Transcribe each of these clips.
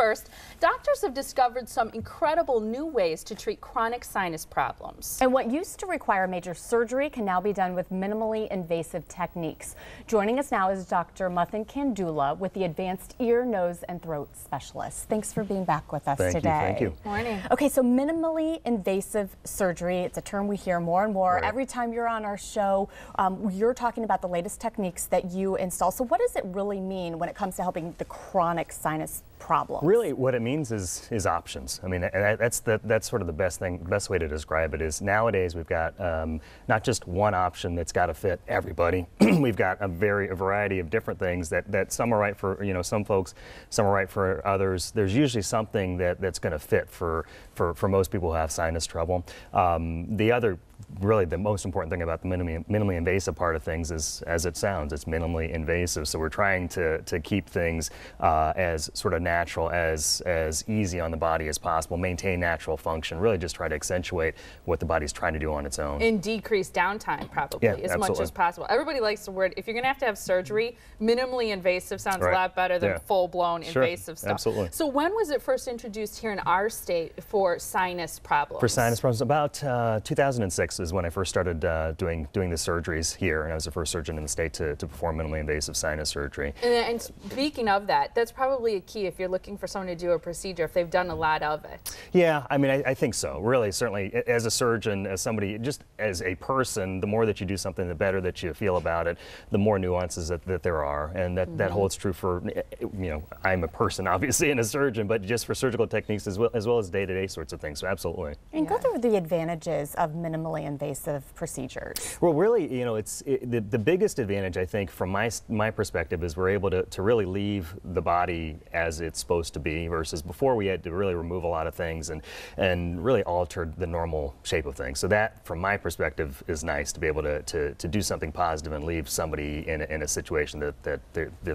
first, doctors have discovered some incredible new ways to treat chronic sinus problems. And what used to require major surgery can now be done with minimally invasive techniques. Joining us now is Dr. Madan Kandula with the Advanced Ear, Nose, and Throat Specialist. Thanks for being back with us today. Thank you. Morning. Okay, so minimally invasive surgery, it's a term we hear more and more. Right. Every time you're on our show, you're talking about the latest techniques that you install. So what does it really mean when it comes to helping the chronic sinus problems? Really, what it means is options. I mean, that's sort of the best way to describe it is nowadays we've got not just one option that's got to fit everybody. We've got a variety of different things that some are right for some folks, some are right for others. There's usually something that's going to fit for most people who have sinus trouble. Really the most important thing about the minimally invasive part of things is, as it sounds, it's minimally invasive. So we're trying to keep things as sort of natural, as easy on the body as possible, maintain natural function, really just try to accentuate what the body's trying to do on its own. And decrease downtime probably as much as possible. Everybody likes the word, if you're going to have surgery, minimally invasive sounds a lot better than full-blown invasive stuff. Absolutely. So when was it first introduced here in our state for sinus problems? For sinus problems, about 2006 is when I first started doing the surgeries here, and I was the first surgeon in the state to perform minimally invasive sinus surgery. And speaking of that, that's probably a key if you're looking for someone to do a procedure, if they've done a lot of it. Yeah, I mean, I think so. Really, certainly, as a surgeon, as somebody, just as a person, the more that you do something, the better that you feel about it, the more nuances that there are, and that holds true for, I'm a person, obviously, and a surgeon, but just for surgical techniques as well as day-to-day sorts of things, so absolutely. And go through the advantages of minimally invasive procedures. Well, really, the biggest advantage, I think, from my perspective, is we're able to really leave the body as it's supposed to be, versus before we had to really remove a lot of things and really alter the normal shape of things. So that, from my perspective, is nice to be able to do something positive and leave somebody in a situation that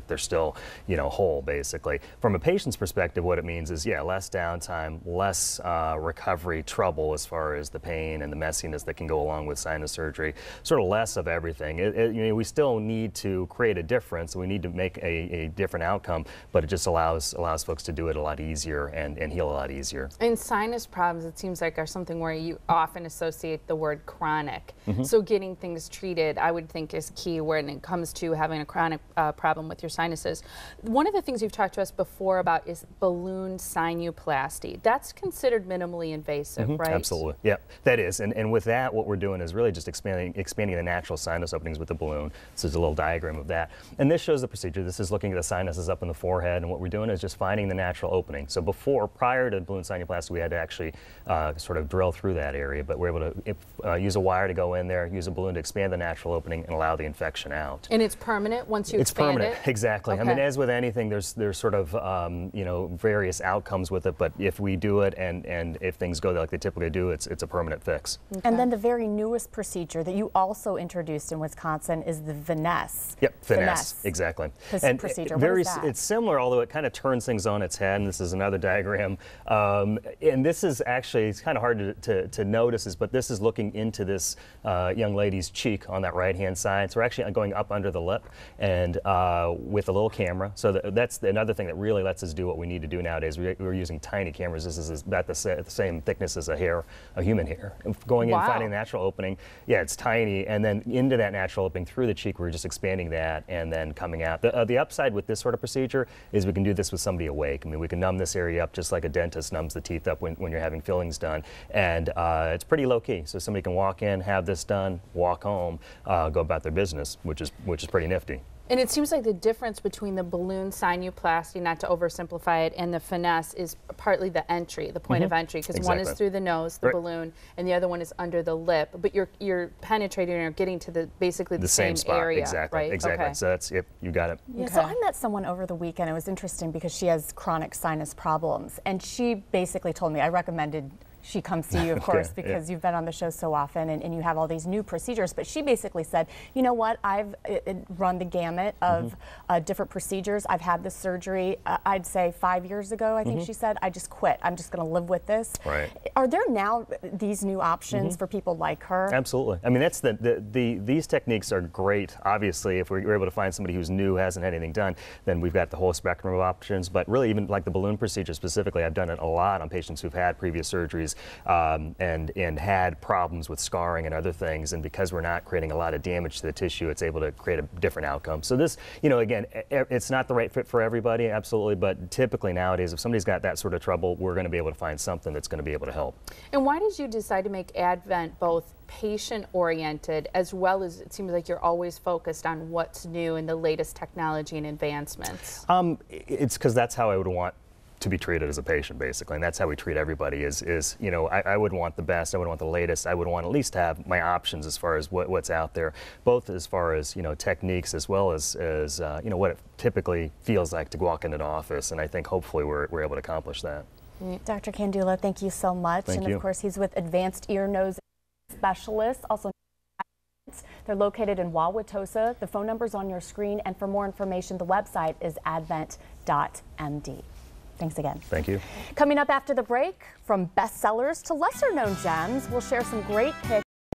they're still, whole, basically. From a patient's perspective, what it means is, less downtime, less recovery trouble as far as the pain and the messiness that can go along with sinus surgery, sort of less of everything. We still need to create a difference. We need to make a different outcome, but it just allows folks to do it a lot easier and heal a lot easier. And sinus problems, it seems like, are something where you often associate the word chronic. So getting things treated, I would think, is key when it comes to having a chronic problem with your sinuses. One of the things you've talked to us before about is balloon sinuplasty. That's considered minimally invasive, right? Absolutely. Yeah, that is. And with that, what we're doing is really just expanding the natural sinus openings with the balloon. So there's a little diagram of that. And this shows the procedure. This is looking at the sinuses up in the forehead, and what we're doing is just finding the natural opening. So prior to balloon sinuplasty, we had to actually sort of drill through that area, but we're able to use a wire to go in there, use a balloon to expand the natural opening and allow the infection out. And it's permanent once you expand it? It's permanent, exactly. Okay. I mean, as with anything, there's sort of various outcomes with it, but if we do it and if things go like they typically do, it's a permanent fix. Okay. And then the very newest procedure that you also introduced in Wisconsin is the finesse. Yep, finesse, exactly. And procedure. What is that? It's similar, although it kind of turns things on its head, and this is another diagram. And this is actually, it's kind of hard to notice, but this is looking into this young lady's cheek on that right-hand side. So we're actually going up under the lip and with a little camera. So that's another thing that really lets us do what we need to do nowadays. We're using tiny cameras. This is about the same thickness as a human hair. Going in, finding a natural opening. Yeah, it's tiny, and then into that natural opening through the cheek, we're just expanding that and then coming out. The upside with this sort of procedure is we can do this with somebody awake. I mean, we can numb this area up just like a dentist numbs the teeth up when you're having fillings done, and it's pretty low key. So somebody can walk in, have this done, walk home, go about their business, which is pretty nifty. And it seems like the difference between the balloon sinuplasty, not to oversimplify it, and the finesse is partly the entry, the point of entry, because one is through the nose, the balloon, and the other one is under the lip. But you're penetrating or getting to basically the same spot, area, exactly, right? Exactly. So that's it. You got it. Yeah. So I met someone over the weekend. It was interesting because she has chronic sinus problems, and she basically told me, I recommended she comes to you, of course, because you've been on the show so often and you have all these new procedures. But she basically said, you know what, I've run the gamut of different procedures. I've had this surgery, I'd say 5 years ago, I think she said, I just quit. I'm just going to live with this. Right. Are there now these new options for people like her? Absolutely. I mean, that's these techniques are great. Obviously, if we're able to find somebody who's new, hasn't had anything done, then we've got the whole spectrum of options. But really, even like the balloon procedure specifically, I've done it a lot on patients who've had previous surgeries and had problems with scarring and other things. And because we're not creating a lot of damage to the tissue, it's able to create a different outcome. So this, you know, again, it's not the right fit for everybody, absolutely. But typically nowadays, if somebody's got that sort of trouble, we're going to be able to find something that's going to be able to help. And why did you decide to make Advent both patient-oriented as well as it seems like you're always focused on what's new and the latest technology and advancements? It's because that's how I would want to be treated as a patient, basically, and that's how we treat everybody. Is you know, I would want the best, I would want the latest, I would want at least to have my options as far as what's out there, both as far as, you know, techniques as well as you know, what it typically feels like to walk into an office, and I think hopefully we're able to accomplish that. Dr. Kandula, thank you so much. Thank and you. Of course, he's with Advanced Ear, Nose Specialists, also they're located in Wauwatosa. The phone number's on your screen, and for more information, the website is advent.md. Thanks again. Thank you. Coming up after the break, from bestsellers to lesser known gems, we'll share some great picks